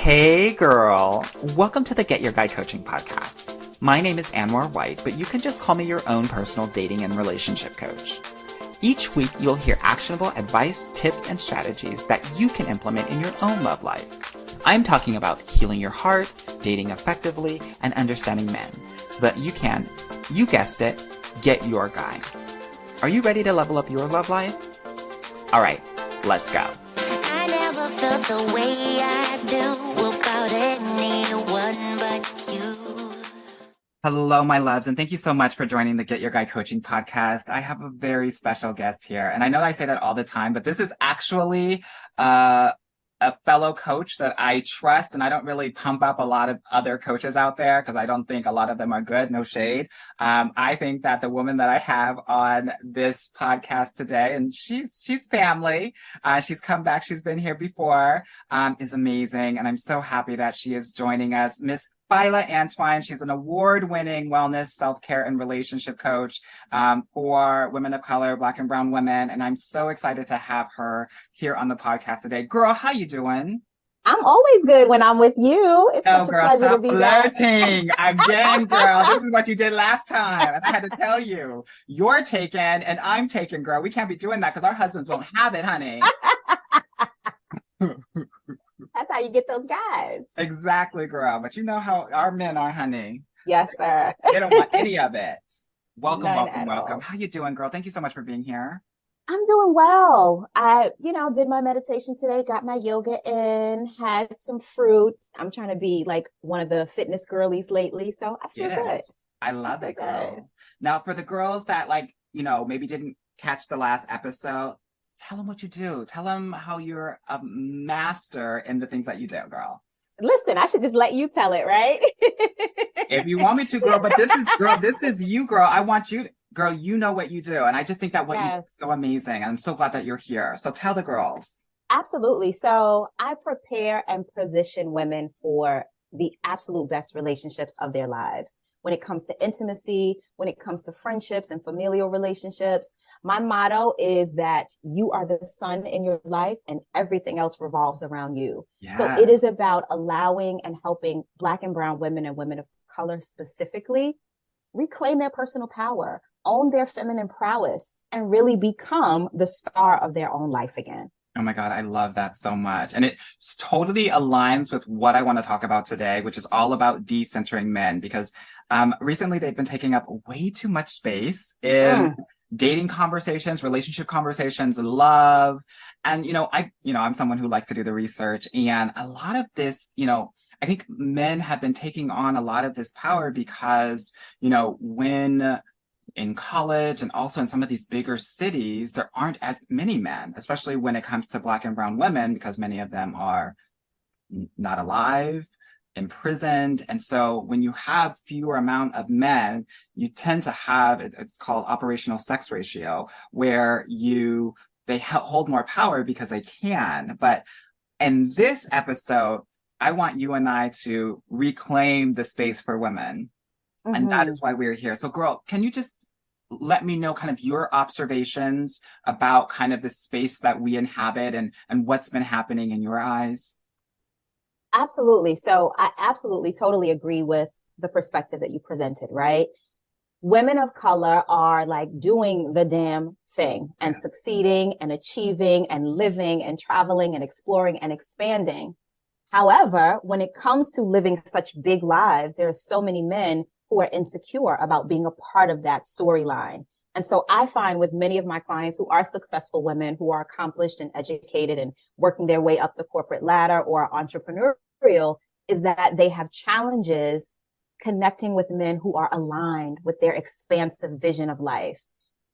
Hey girl, welcome to the Get Your Guy Coaching podcast. My name is Anwar White, but you can just call me your own personal dating and relationship coach. Each week, you'll hear actionable advice, tips, and strategies that you can implement in your own love life. I'm talking about healing your heart, dating effectively, and understanding men so that you can, you guessed it, get your guy. Are you ready to level up your love life? All right, let's go. I never felt the way I do about anyone but you. Hello, my loves, and thank you so much for joining the Get Your Guy Coaching podcast. I have a very special guest here, and I know I say that all the time, but this is actually a fellow coach that I trust, and I don't really pump up a lot of other coaches out there because I don't think a lot of them are good, no shade. I think that the woman that I have on this podcast today, and she's family, she's come back, she's been here before, is amazing, and I'm so happy that she is joining us. Miss Fila Antwine. She's an award-winning wellness, self-care, and relationship coach for women of color, Black and brown women. And I'm so excited to have her here on the podcast today. Girl, how you doing? I'm always good when I'm with you. It's such a pleasure to be flirting back. again, girl. This is what you did last time. And I had to tell you, you're taken and I'm taken, girl. We can't be doing that because our husbands won't have it, honey. That's how you get those guys. Exactly, girl. But you know how our men are, honey. Yes, sir. They don't want any of it. Welcome, None welcome, at all. welcome. How you doing, girl? Thank you so much for being here. I'm doing well. I, did my meditation today, got my yoga in, had some fruit. I'm trying to be like one of the fitness girlies lately, so I feel good. I love I it, feel girl. good. Now, for the girls that maybe didn't catch the last episode, tell them what you do. Tell them how you're a master in the things that you do, girl. Listen, I should just let you tell it, right? If you want me to, girl, but this is you, girl. I want you, girl, you know what you do. And I just think that what you do is so amazing. I'm so glad that you're here. So tell the girls. Absolutely. So I prepare and position women for the absolute best relationships of their lives. When it comes to intimacy, when it comes to friendships and familial relationships, my motto is that you are the sun in your life and everything else revolves around you. Yes. So it is about allowing and helping Black and brown women and women of color specifically reclaim their personal power, own their feminine prowess, and really become the star of their own life again. Oh my God, I love that so much. And it totally aligns with what I want to talk about today, which is all about decentering men, because recently they've been taking up way too much space in dating conversations, relationship conversations, love. And, I'm someone who likes to do the research, and a lot of this, I think men have been taking on a lot of this power because, when in college and also in some of these bigger cities, there aren't as many men, especially when it comes to Black and brown women, because many of them are not alive, imprisoned. And so when you have fewer amount of men, you tend to have, it's called operational sex ratio, where they hold more power because they can. But in this episode, I want you and I to reclaim the space for women. And that is why we're here. So girl, can you just let me know kind of your observations about kind of the space that we inhabit and what's been happening in your eyes? Absolutely. So I absolutely totally agree with the perspective that you presented, right? Women of color are like doing the damn thing and succeeding and achieving and living and traveling and exploring and expanding. However, when it comes to living such big lives, there are so many men who are insecure about being a part of that storyline. And so I find with many of my clients who are successful women, who are accomplished and educated and working their way up the corporate ladder or entrepreneurial, is that they have challenges connecting with men who are aligned with their expansive vision of life.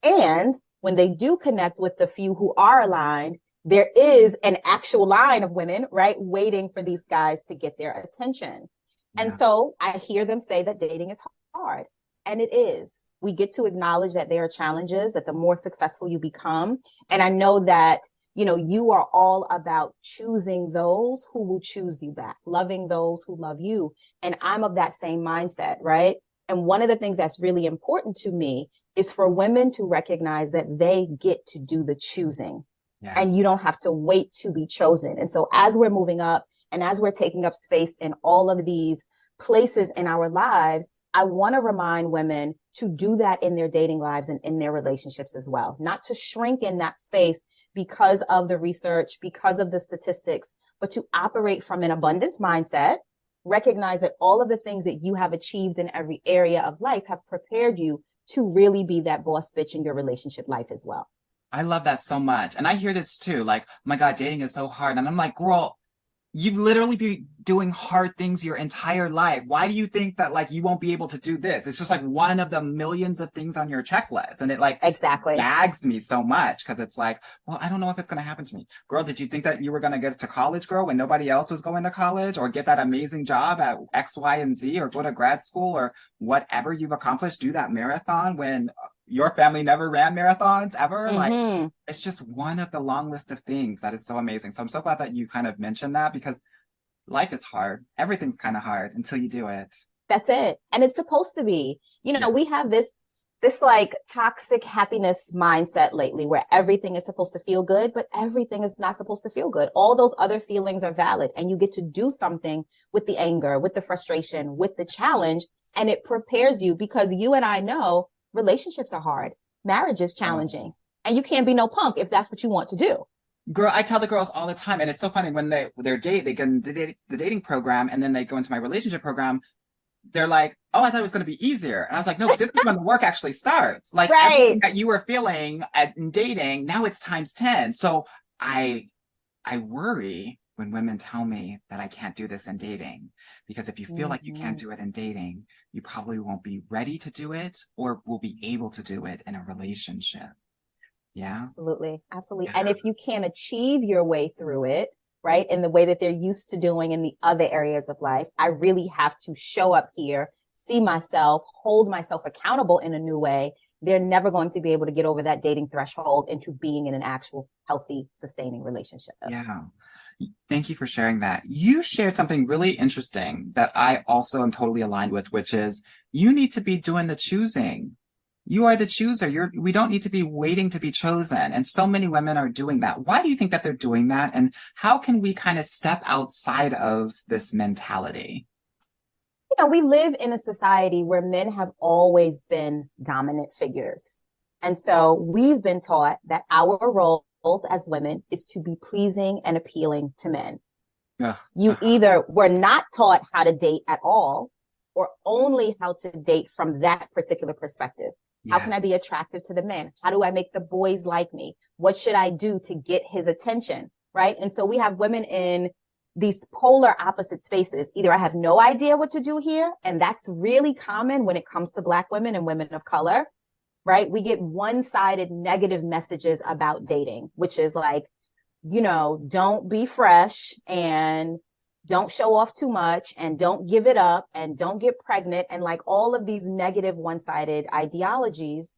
And when they do connect with the few who are aligned, there is an actual line of women, right, waiting for these guys to get their attention. And so I hear them say that dating is hard, and it is. We get to acknowledge that there are challenges, that the more successful you become. And I know that, you are all about choosing those who will choose you back, loving those who love you. And I'm of that same mindset, right? And one of the things that's really important to me is for women to recognize that they get to do the choosing. Yes. And you don't have to wait to be chosen. And so as we're moving up And as we're taking up space in all of these places in our lives, I want to remind women to do that in their dating lives and in their relationships as well, not to shrink in that space because of the research, because of the statistics, but to operate from an abundance mindset, recognize that all of the things that you have achieved in every area of life have prepared you to really be that boss bitch in your relationship life as well. I love that so much. And I hear this too, like, oh my God, dating is so hard. And I'm like, girl, you literally be doing hard things your entire life. Why do you think that like you won't be able to do this? It's just like one of the millions of things on your checklist. And it like exactly gags me so much because it's like, well, I don't know if it's going to happen to me. Girl, did you think that you were going to get to college, girl, when nobody else was going to college, or get that amazing job at X, Y, and Z, or go to grad school, or whatever you've accomplished, do that marathon when your family never ran marathons ever? Like, it's just one of the long list of things that is so amazing. So I'm so glad that you kind of mentioned that, because life is hard. Everything's kind of hard until you do it. That's it. And it's supposed to be. You know, we have this like toxic happiness mindset lately where everything is supposed to feel good, but everything is not supposed to feel good. All those other feelings are valid, and you get to do something with the anger, with the frustration, with the challenge, and it prepares you, because you and I know relationships are hard. Marriage is challenging, and you can't be no punk if that's what you want to do. Girl, I tell the girls all the time, and it's so funny when they get into the dating program, and then they go into my relationship program. They're like, oh, I thought it was going to be easier. And I was like, no, but this is when the work actually starts. Like everything that you were feeling in dating, now it's times 10. So I worry when women tell me that I can't do this in dating, because if you feel like you can't do it in dating, you probably won't be ready to do it, or will be able to do it in a relationship. Yeah. Absolutely. Absolutely. Yeah. And if you can't achieve your way through it, right, in the way that they're used to doing in the other areas of life, I really have to show up here, see myself, hold myself accountable in a new way. They're never going to be able to get over that dating threshold into being in an actual healthy, sustaining relationship. Yeah. Thank you for sharing that. You shared something really interesting that I also am totally aligned with, which is you need to be doing the choosing. You are the chooser. We don't need to be waiting to be chosen. And so many women are doing that. Why do you think that they're doing that? And how can we kind of step outside of this mentality? You know, we live in a society where men have always been dominant figures. And so we've been taught that our roles as women is to be pleasing and appealing to men. You either were not taught how to date at all, or only how to date from that particular perspective. How can I be attractive to the man? How do I make the boys like me? What should I do to get his attention? Right. And so we have women in these polar opposite spaces. Either I have no idea what to do here, and that's really common when it comes to Black women and women of color, right? We get one-sided negative messages about dating, which is like, you know, don't be fresh, and don't show off too much, and don't give it up, and don't get pregnant, and like all of these negative one-sided ideologies.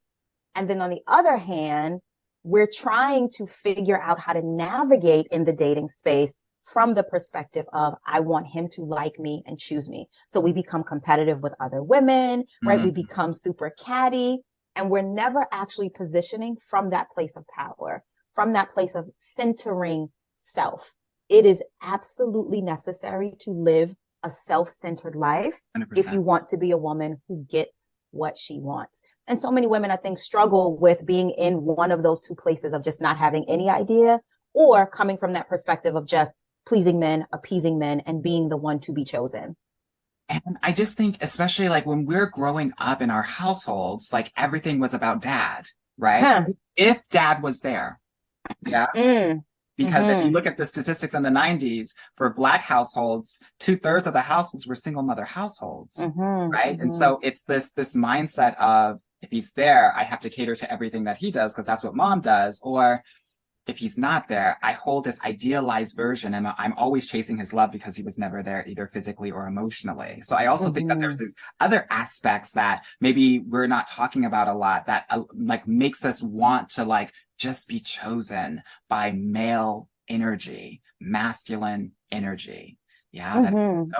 And then on the other hand, we're trying to figure out how to navigate in the dating space from the perspective of, I want him to like me and choose me. So we become competitive with other women, right? We become super catty, and we're never actually positioning from that place of power, from that place of centering self. It is absolutely necessary to live a self-centered life 100%. If you want to be a woman who gets what she wants. And so many women, I think, struggle with being in one of those two places of just not having any idea, or coming from that perspective of just pleasing men, appeasing men, and being the one to be chosen. And I just think, especially like when we're growing up in our households, like everything was about dad, right? If dad was there. Yeah. Because if you look at the statistics in the 90s, for Black households, 2/3 of the households were single mother households, right? And so it's this mindset of, if he's there, I have to cater to everything that he does because that's what mom does. Or if he's not there, I hold this idealized version, and I'm always chasing his love because he was never there, either physically or emotionally. So I also think that there's these other aspects that maybe we're not talking about a lot that like makes us want to like just be chosen by male energy, masculine energy. Yeah, that's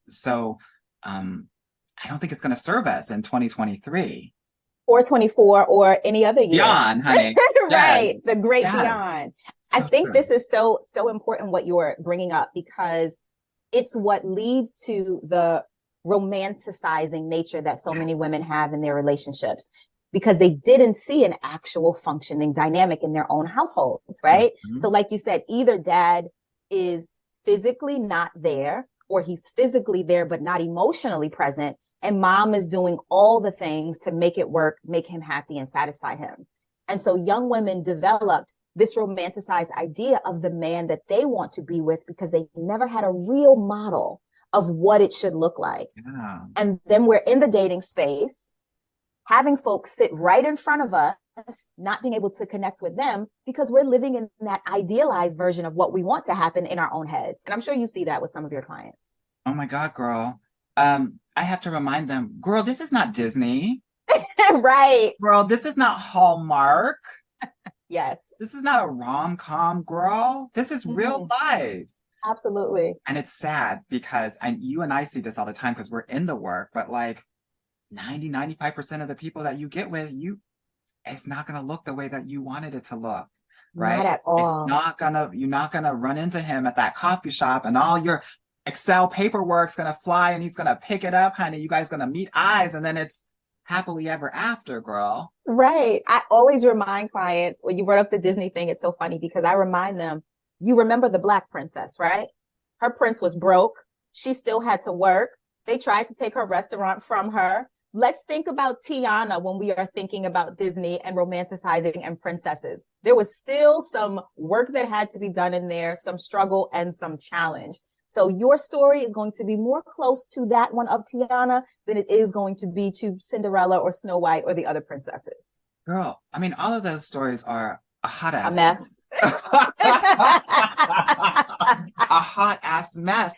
so I don't think it's going to serve us in 2023. Or 24 or any other year. Beyond, honey. Right. The great beyond. So I think true. this is so important what you're bringing up, because it's what leads to the romanticizing nature that so many women have in their relationships, because they didn't see an actual functioning dynamic in their own households, right? Mm-hmm. So like you said, either dad is physically not there, or he's physically there but not emotionally present, and mom is doing all the things to make it work, make him happy and satisfy him. And so young women developed this romanticized idea of the man that they want to be with because they never had a real model of what it should look like. Yeah. And then we're in the dating space, having folks sit right in front of us, not being able to connect with them because we're living in that idealized version of what we want to happen in our own heads. And I'm sure you see that with some of your clients. Oh my God, girl. I have to remind them, girl, this is not Disney. Right. Girl, this is not Hallmark. Yes. This is not a rom-com, girl. This is real life. Absolutely. And it's sad because, and you and I see this all the time because we're in the work, but like 95% of the people that you get with, it's not going to look the way that you wanted it to look, right? Not at all. You're not going to run into him at that coffee shop and all your Excel paperwork's going to fly and he's going to pick it up, honey. You guys going to meet eyes and then it's happily ever after, girl. Right. I always remind clients, when you brought up the Disney thing, it's so funny because I remind them, you remember the Black princess, right? Her prince was broke. She still had to work. They tried to take her restaurant from her. Let's think about Tiana when we are thinking about Disney and romanticizing and princesses. There was still some work that had to be done in there, some struggle and some challenge. So your story is going to be more close to that one of Tiana than it is going to be to Cinderella or Snow White or the other princesses. Girl, I mean, all of those stories are a hot ass mess. A hot ass mess.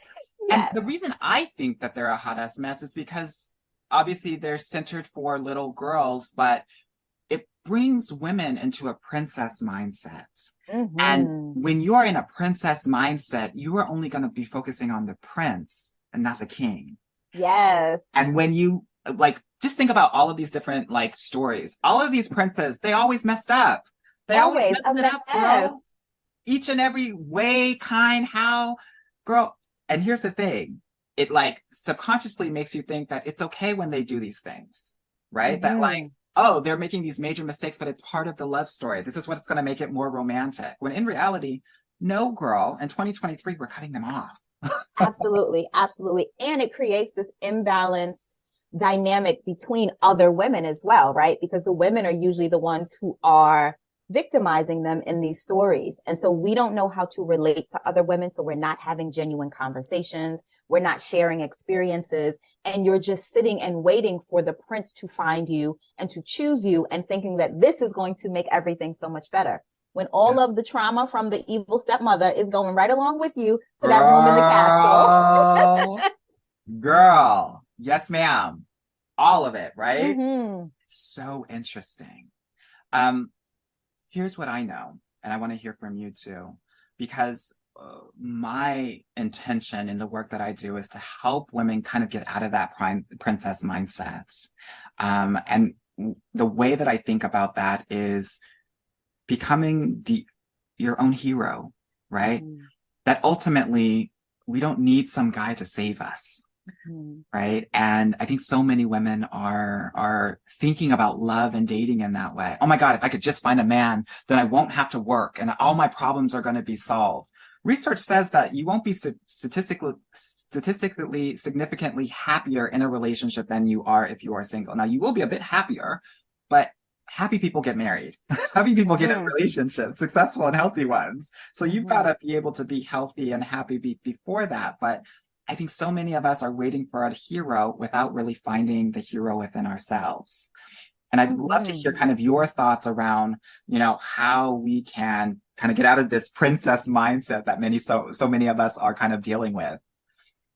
Yes. And the reason I think that they're a hot ass mess is because obviously they're centered for little girls, but it brings women into a princess mindset. Mm-hmm. And when you are in a princess mindset, you are only going to be focusing on the prince and not the king. Yes. And when you just think about all of these different stories, all of these princes, they always messed up. They always messed it up, girl. Each and every way, kind, how, girl. And here's the thing. It subconsciously makes you think that it's okay when they do these things, right? Mm-hmm. That oh, they're making these major mistakes, but it's part of the love story. This is what's going to make it more romantic. When in reality, no, girl, in 2023, we're cutting them off. Absolutely. Absolutely. And it creates this imbalanced dynamic between other women as well, right? Because the women are usually the ones who are victimizing them in these stories. And so we don't know how to relate to other women. So we're not having genuine conversations. We're not sharing experiences. And you're just sitting and waiting for the prince to find you and to choose you and thinking that this is going to make everything so much better. When all of the trauma from the evil stepmother is going right along with you to that room in the castle. Girl. Yes, ma'am. All of it, right? Mm-hmm. So interesting. Here's what I know, and I want to hear from you too, because my intention in the work that I do is to help women kind of get out of that princess mindset. And the way that I think about that is becoming your own hero, right? Mm-hmm. That ultimately we don't need some guy to save us. Mm-hmm. Right. And I think so many women are thinking about love and dating in that way. Oh my God, if I could just find a man, then I won't have to work and all my problems are going to be solved. Research says that you won't be statistically significantly happier in a relationship than you are if you are single. Now, you will be a bit happier, but happy people get married. Happy people get in relationships, successful and healthy ones. So you've got to be able to be healthy and happy before that. But I think so many of us are waiting for a hero without really finding the hero within ourselves. And I'd love to hear kind of your thoughts around, how we can kind of get out of this princess mindset that so many of us are kind of dealing with.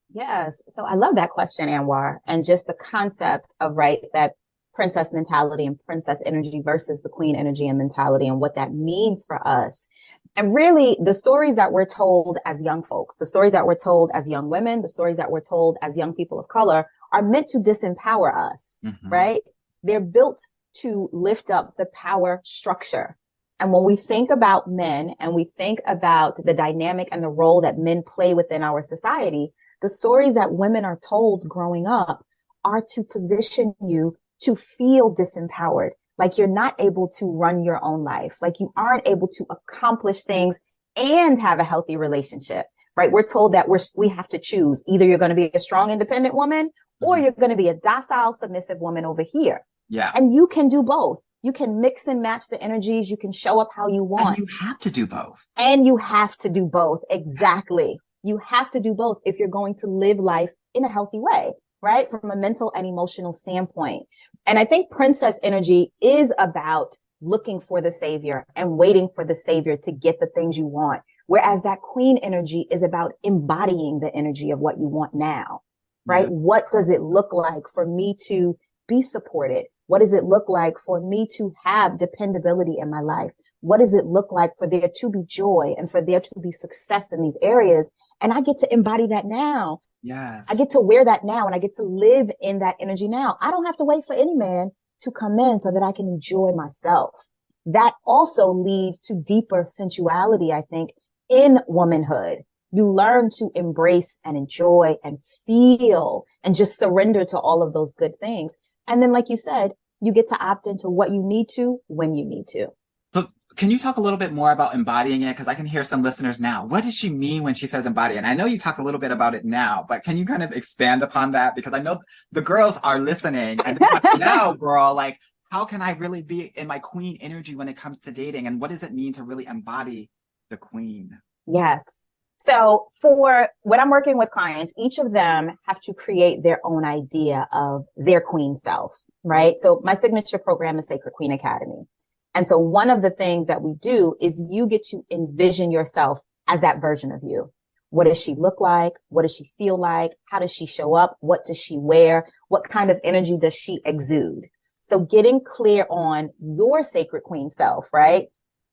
Yes. So I love that question, Anwar, and just the concept of, that princess mentality and princess energy versus the queen energy and mentality and what that means for us. And really the stories that we're told as young folks, the stories that we're told as young women, the stories that we're told as young people of color are meant to disempower us, right? They're built to lift up the power structure. And when we think about men and we think about the dynamic and the role that men play within our society, The stories that women are told growing up are to position you to feel disempowered, like you're not able to run your own life, like you aren't able to accomplish things and have a healthy relationship, right? We're told that we have to choose. Either you're going to be a strong, independent woman, or you're going to be a docile, submissive woman over here. Yeah. And you can do both. You can mix and match the energies. You can show up how you want. And you have to do both. And you have to do both. Exactly. You have to do both if you're going to live life in a healthy way, right? From a mental and emotional standpoint. And I think princess energy is about looking for the savior and waiting for the savior to get the things you want. Whereas that queen energy is about embodying the energy of what you want now, right? Yeah. What does it look like for me to be supported? What does it look like for me to have dependability in my life? What does it look like for there to be joy and for there to be success in these areas? And I get to embody that now. Yes. I get to wear that now and I get to live in that energy now. I don't have to wait for any man to come in so that I can enjoy myself. That also leads to deeper sensuality, I think, in womanhood. You learn to embrace and enjoy and feel and just surrender to all of those good things. And then, like you said, you get to opt into what you need to when you need to. So can you talk a little bit more about embodying it? Because I can hear some listeners now. What does she mean when she says embody? And I know you talked a little bit about it now, but can you kind of expand upon that? Because I know the girls are listening and they're like, now, girl, like, how can I really be in my queen energy when it comes to dating? And what does it mean to really embody the queen? Yes. So for when I'm working with clients, each of them have to create their own idea of their queen self, right? So my signature program is Sacred Queen Academy. And so one of the things that we do is you get to envision yourself as that version of you. What does she look like? What does she feel like? How does she show up? What does she wear? What kind of energy does she exude? So getting clear on your sacred queen self, right?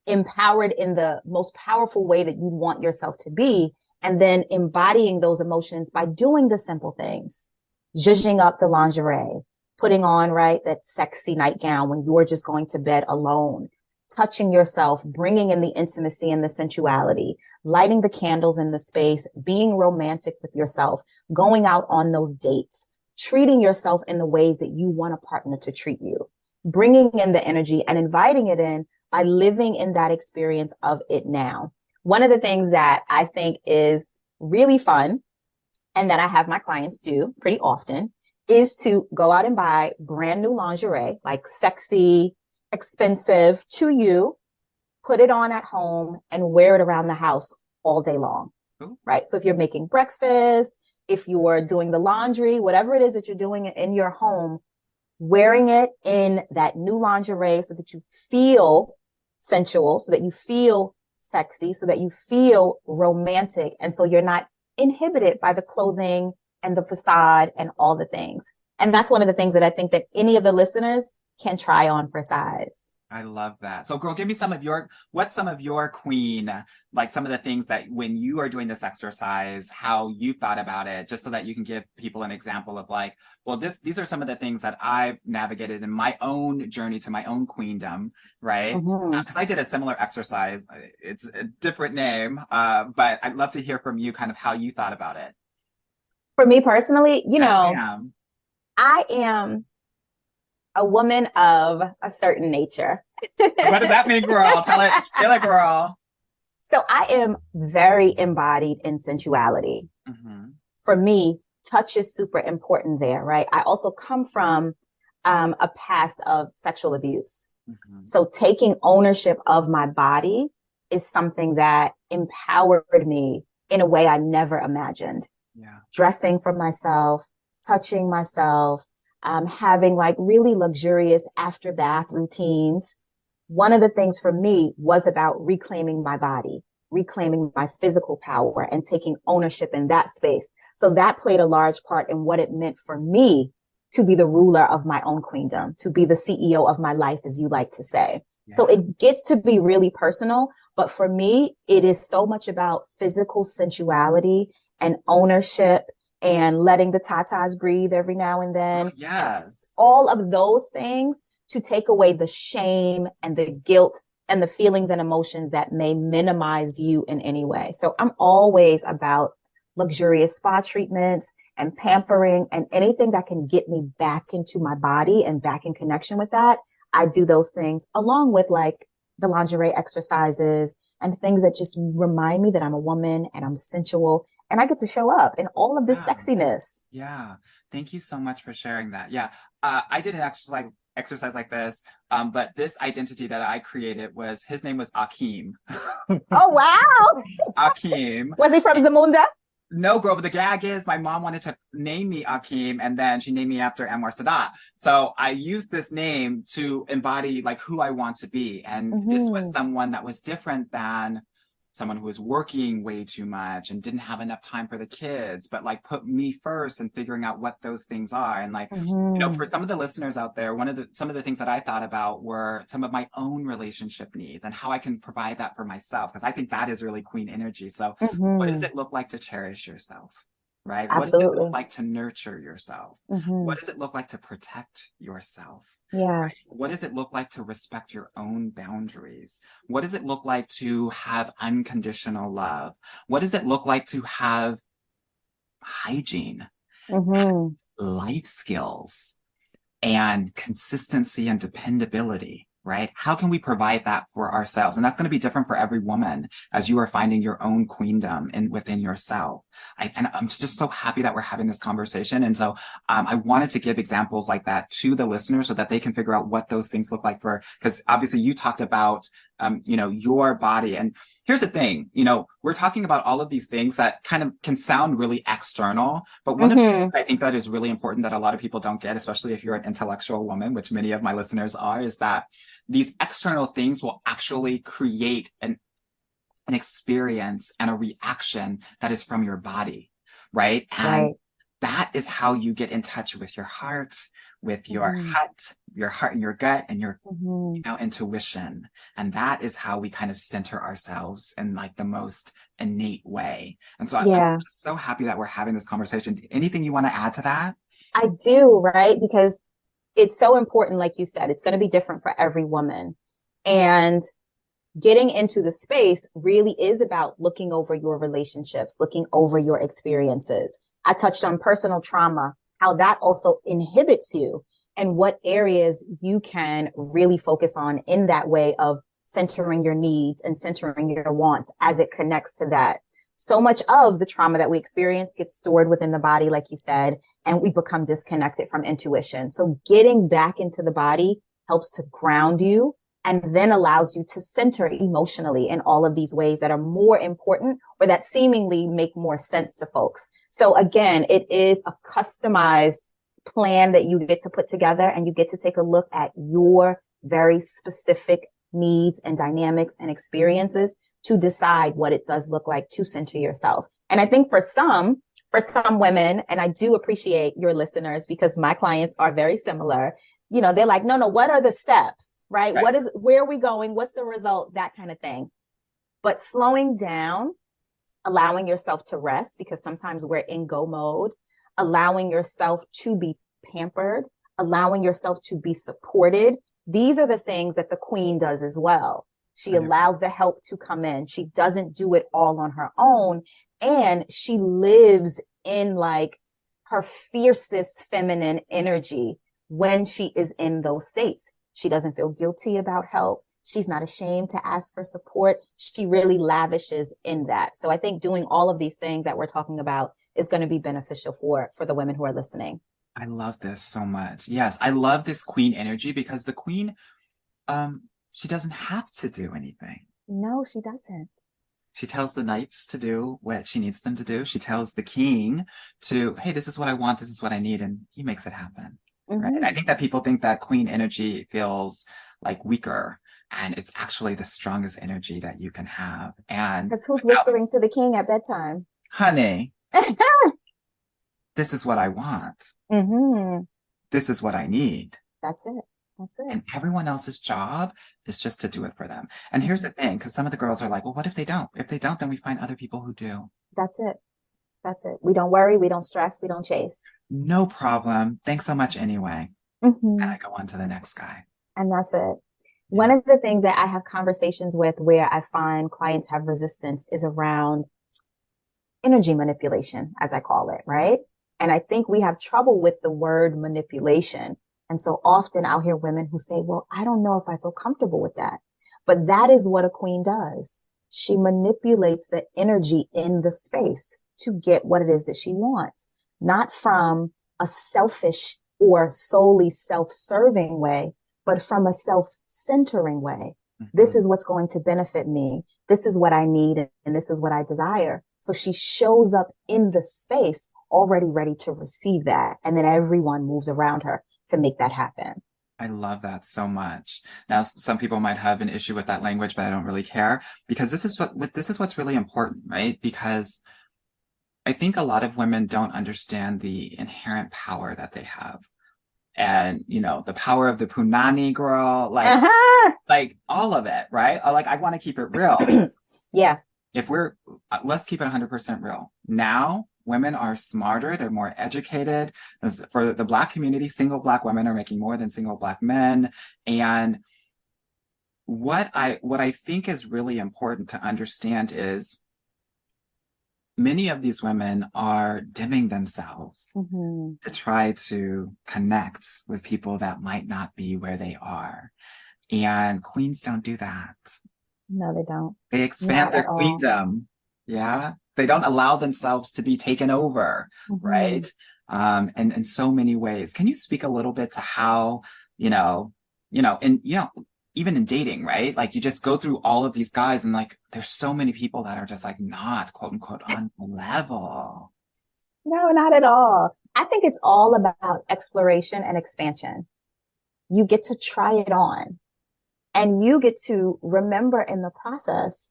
Empowered in the most powerful way that you want yourself to be, and then embodying those emotions by doing the simple things, zhuzhing up the lingerie, putting on, right, that sexy nightgown when you're just going to bed alone, touching yourself, bringing in the intimacy and the sensuality, lighting the candles in the space, being romantic with yourself, going out on those dates, treating yourself in the ways that you want a partner to treat you, bringing in the energy and inviting it in by living in that experience of it now. One of the things that I think is really fun and that I have my clients do pretty often is to go out and buy brand new lingerie, like sexy, expensive to you, put it on at home and wear it around the house all day long, right? So if you're making breakfast, if you're doing the laundry, whatever it is that you're doing in your home, wearing it in that new lingerie so that you feel sensual, so that you feel sexy, so that you feel romantic. And so you're not inhibited by the clothing and the facade and all the things. And that's one of the things that I think that any of the listeners can try on for size. I love that. So girl, give me some of your queen, like some of the things that when you are doing this exercise, how you thought about it, just so that you can give people an example of like, well, these are some of the things that I've navigated in my own journey to my own queendom, right? Because I did a similar exercise. It's a different name, but I'd love to hear from you kind of how you thought about it. For me personally, I am a woman of a certain nature. What does that mean, girl? Tell it, girl. So I am very embodied in sensuality. For me, touch is super important there, right? I also come from a past of sexual abuse. So taking ownership of my body is something that empowered me in a way I never imagined. Dressing for myself, touching myself, having like really luxurious after bath routines. One of the things for me was about reclaiming my body, reclaiming my physical power and taking ownership in that space. So that played a large part in what it meant for me to be the ruler of my own queendom, to be the CEO of my life, as you like to say. So it gets to be really personal, but for me, it is so much about physical sensuality and ownership and letting the tatas breathe every now and then. All of those things to take away the shame and the guilt and the feelings and emotions that may minimize you in any way. So I'm always about luxurious spa treatments and pampering and anything that can get me back into my body and back in connection with that. I do those things along with like the lingerie exercises and things that just remind me that I'm a woman and I'm sensual and I get to show up in all of this Yeah. sexiness. Yeah. Thank you so much for sharing that. Yeah. I did an exercise like this. But this identity that I created was his name was Akeem. Oh, wow. Akeem. Was he from Zamunda? No, girl, but the gag is my mom wanted to name me Akeem, and then she named me after Anwar Sadat. So I used this name to embody like who I want to be. And this was someone that was different than someone who was working way too much and didn't have enough time for the kids, but like put me first and figuring out what those things are. And like, you know, for some of the listeners out there, some of the things that I thought about were some of my own relationship needs and how I can provide that for myself, because I think that is really queen energy. So what does it look like to cherish yourself? Right? What does it Absolutely. look like to nurture yourself? What does it look like to protect yourself? Yes. What does it look like to respect your own boundaries? What does it look like to have unconditional love? What does it look like to have hygiene, life skills, and consistency and dependability, right? How can we provide that for ourselves? And that's going to be different for every woman as you are finding your own queendom within yourself. And I'm just so happy that we're having this conversation. And so I wanted to give examples like that to the listeners so that they can figure out what those things look like because obviously you talked about, you know, your body. And here's the thing, you know, we're talking about all of these things that kind of can sound really external, but one of the things I think that is really important that a lot of people don't get, especially if you're an intellectual woman, which many of my listeners are, is that these external things will actually create an experience and a reaction that is from your body, right? And that is how you get in touch with your heart, with your heart and your gut and your you know, intuition. And that is how we kind of center ourselves in like the most innate way. And so I'm so happy that we're having this conversation. Anything you want to add to that? I do, right? Because it's so important, like you said, it's going to be different for every woman. And getting into the space really is about looking over your relationships, looking over your experiences. I touched on personal trauma, how that also inhibits you and what areas you can really focus on in that way of centering your needs and centering your wants as it connects to that. So much of the trauma that we experience gets stored within the body, like you said, and we become disconnected from intuition. So getting back into the body helps to ground you and then allows you to center emotionally in all of these ways that are more important or that seemingly make more sense to folks. So again, it is a customized plan that you get to put together, and you get to take a look at your very specific needs and dynamics and experiences to decide what it does look like to center yourself. And I think for some women, and I do appreciate your listeners because my clients are very similar, you know, they're like, no, what are the steps, right? Where are we going? What's the result? That kind of thing. But slowing down, allowing yourself to rest, because sometimes we're in go mode, allowing yourself to be pampered, allowing yourself to be supported. These are the things that the queen does as well. She allows the help to come in. She doesn't do it all on her own. And she lives in like her fiercest feminine energy when she is in those states. She doesn't feel guilty about help. She's not ashamed to ask for support. She really lavishes in that. So I think doing all of these things that we're talking about is going to be beneficial for the women who are listening. I love this so much. Yes, I love this queen energy because the queen, she doesn't have to do anything. No, she doesn't. She tells the knights to do what she needs them to do. She tells the king to, hey, this is what I want. This is what I need. And he makes it happen. Right? And I think that people think that queen energy feels like weaker. And it's actually the strongest energy that you can have. And because who's whispering to the king at bedtime? Honey, this is what I want. This is what I need. That's it. And everyone else's job is just to do it for them. And here's the thing, because some of the girls are like, well, what if they don't? If they don't, then we find other people who do. That's it. We don't worry. We don't stress. We don't chase. No problem. Thanks so much anyway. And I go on to the next guy. And that's it. One of the things that I have conversations with where I find clients have resistance is around energy manipulation, as I call it, right? And I think we have trouble with the word manipulation. And so often I'll hear women who say, well, I don't know if I feel comfortable with that. But that is what a queen does. She manipulates the energy in the space to get what it is that she wants, not from a selfish or solely self-serving way, but from a self-centering way. This is what's going to benefit me. This is what I need, and this is what I desire. So she shows up in the space already ready to receive that. And then everyone moves around her to make that happen. I love that so much. Now, some people might have an issue with that language, but I don't really care, because this is what's really important, right? Because I think a lot of women don't understand the inherent power that they have. And, you know, the power of the punani, girl, like all of it, right? Like, I want to keep it real. Yeah. Let's keep it 100% real. Now, women are smarter. They're more educated. For the Black community, single Black women are making more than single Black men. And what I think is really important to understand is many of these women are dimming themselves to try to connect with people that might not be where they are. And queens don't do that. No, they don't. They expand their queendom. Yeah. They don't allow themselves to be taken over, right? And in so many ways. Can you speak a little bit to how, even in dating, right? Like, you just go through all of these guys and like, there's so many people that are just like not, quote unquote, on the level. No, not at all. I think it's all about exploration and expansion. You get to try it on, and you get to remember in the process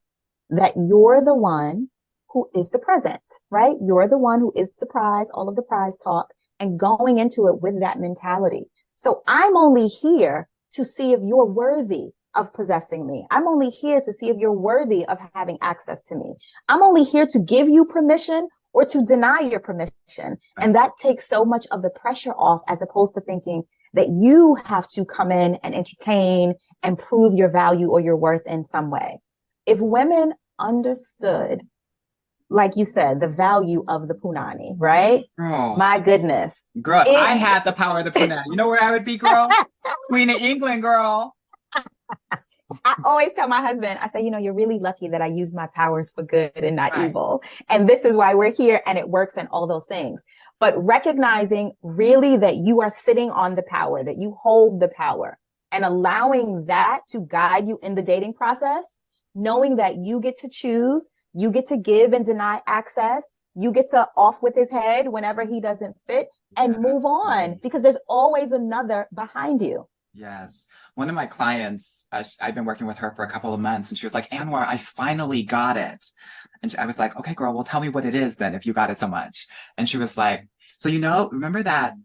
that you're the one who is the present, right? You're the one who is the prize, all of the prize talk, and going into it with that mentality. So I'm only here to see if you're worthy of possessing me. I'm only here to see if you're worthy of having access to me. I'm only here to give you permission or to deny your permission. And that takes so much of the pressure off, as opposed to thinking that you have to come in and entertain and prove your value or your worth in some way. If women understood, like you said, the value of the punani, right? Girl. My goodness. Girl, if I had the power of the punani, you know where I would be, girl? Queen of England, girl. I always tell my husband, I say, you're really lucky that I use my powers for good and not evil. And this is why we're here, and it works, and all those things. But recognizing really that you are sitting on the power, that you hold the power, and allowing that to guide you in the dating process, knowing that you get to choose, you get to give and deny access, you get to off with his head whenever he doesn't fit, and move on, because there's always another behind you. Yes. One of my clients, I've been working with her for a couple of months, and she was like, Anwar, I finally got it. And I was like, okay, girl, well, tell me what it is then, if you got it so much. And she was like, so, remember that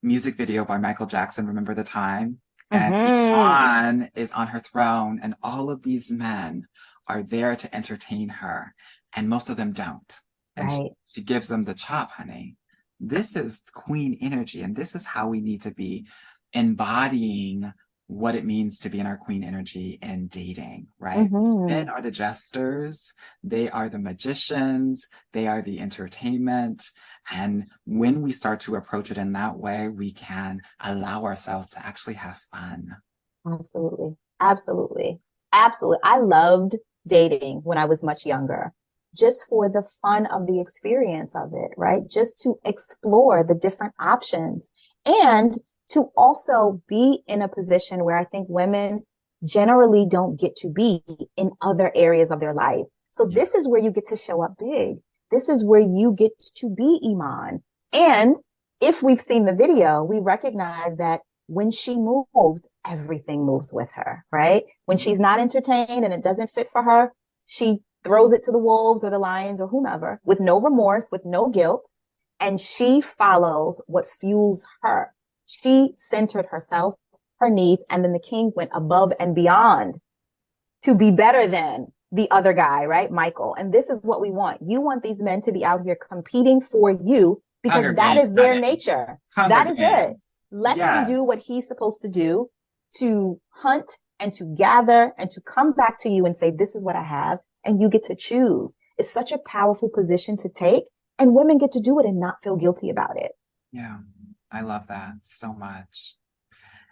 music video by Michael Jackson, Remember the Time? And Iman is on her throne, and all of these men are there to entertain her, and most of them don't. And she gives them the chop, honey. This is queen energy, and this is how we need to be embodying what it means to be in our queen energy in dating, right? Men are the jesters, they are the magicians, they are the entertainment. And when we start to approach it in that way, we can allow ourselves to actually have fun. Absolutely. Absolutely. Absolutely. I loved dating when I was much younger, just for the fun of the experience of it, right? Just to explore the different options, and to also be in a position where I think women generally don't get to be in other areas of their life. So this is where you get to show up big. This is where you get to be Iman. And if we've seen the video, we recognize that when she moves, everything moves with her, right? When she's not entertained and it doesn't fit for her, she throws it to the wolves or the lions or whomever, with no remorse, with no guilt. And she follows what fuels her. She centered herself, her needs, and then the king went above and beyond to be better than the other guy, right? Michael. And this is what we want. You want these men to be out here competing for you, because that is their nature. That is it. Let him do what he's supposed to do, to hunt and to gather and to come back to you and say, this is what I have. And you get to choose. is such a powerful position to take, and women get to do it and not feel guilty about it. Yeah, I love that so much.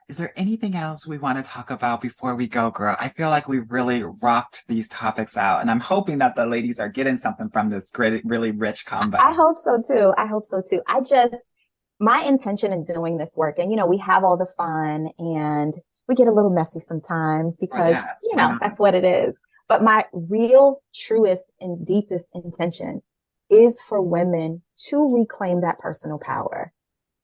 Is there anything else we want to talk about before we go, girl? I feel like we really rocked these topics out, and I'm hoping that the ladies are getting something from this great, really rich combo. I hope so too. I hope so too. My intention in doing this work, and we have all the fun and we get a little messy sometimes because, that's what it is. But my real, truest, and deepest intention is for women to reclaim that personal power,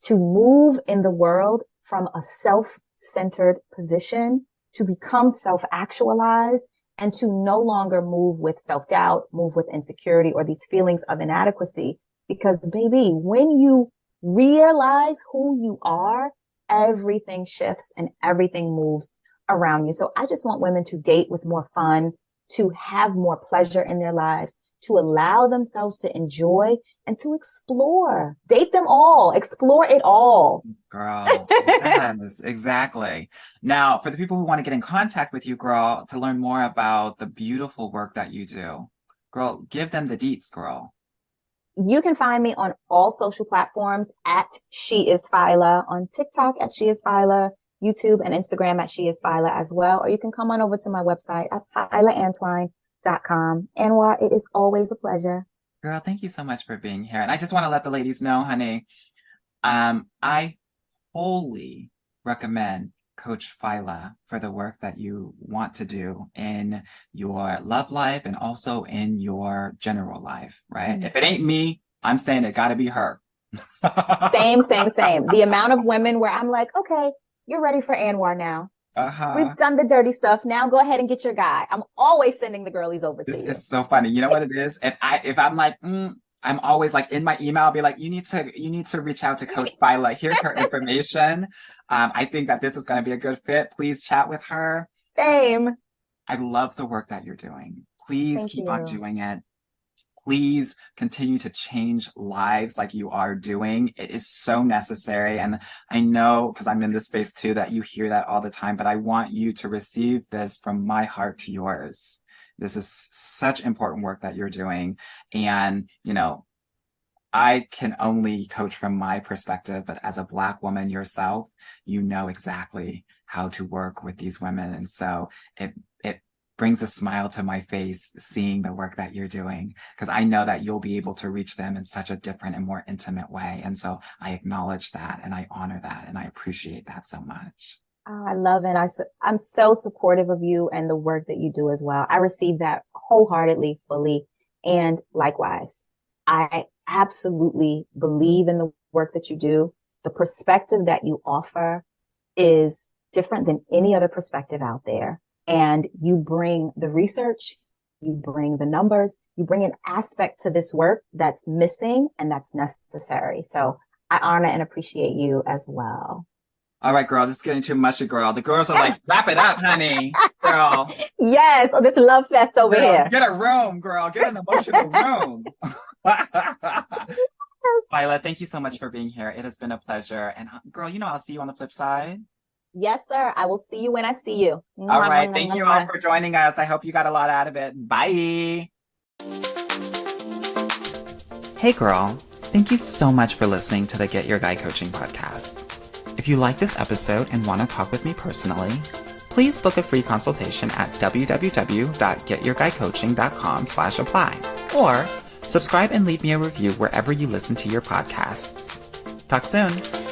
to move in the world from a self-centered position to become self-actualized and to no longer move with self-doubt, move with insecurity or these feelings of inadequacy. Because baby, when you realize who you are, everything shifts and everything moves around you. So I just want women to date with more fun, to have more pleasure in their lives, to allow themselves to enjoy and to explore. Date them all. Explore it all. Girl, yes, exactly. Now, for the people who want to get in contact with you, girl, to learn more about the beautiful work that you do, girl, give them the deets, girl. You can find me on all social platforms at She Is Fila, on TikTok at She Is Fila, YouTube and Instagram at She Is Fila as well. Or you can come on over to my website at filaantwine.com. Anwar, it is always a pleasure. Girl, thank you so much for being here. And I just want to let the ladies know, honey, I wholly recommend Coach Fila for the work that you want to do in your love life and also in your general life, right? If it ain't me, I'm saying it got to be her. Same. The amount of women where I'm like, okay, you're ready for Anwar now. We've done the dirty stuff. Now go ahead and get your guy. I'm always sending the girlies over to you. This is so funny. You know what it is? If I'm like, I'm always like in my email, I'll be like, you need to reach out to Coach Fila. Here's her information. I think that this is going to be a good fit. Please chat with her. Same. I love the work that you're doing. Please keep on doing it. Please continue to change lives like you are doing. It is so necessary. And I know, because I'm in this space too, that you hear that all the time, but I want you to receive this from my heart to yours. This is such important work that you're doing. And, I can only coach from my perspective, but as a Black woman yourself, you know exactly how to work with these women. And so it brings a smile to my face seeing the work that you're doing, because I know that you'll be able to reach them in such a different and more intimate way. And so I acknowledge that and I honor that and I appreciate that so much. Oh, I love it. I'm so supportive of you and the work that you do as well. I receive that wholeheartedly, fully, and likewise. I absolutely believe in the work that you do. The perspective that you offer is different than any other perspective out there. And you bring the research, you bring the numbers, you bring an aspect to this work that's missing and that's necessary. So I honor and appreciate you as well. All right, girl, this is getting too mushy, girl. The girls are like, wrap it up, honey, girl. Yes. Oh, this love fest over here. Get a room, girl. Get an emotional room. Fila, thank you so much for being here. It has been a pleasure. And girl, I'll see you on the flip side. Yes, sir. I will see you when I see you. All right. Thank you all for joining us. I hope you got a lot out of it. Bye. Hey, girl. Thank you so much for listening to the Get Your Guy Coaching podcast. If you like this episode and want to talk with me personally, please book a free consultation at www.getyourguycoaching.com/apply or subscribe and leave me a review wherever you listen to your podcasts. Talk soon.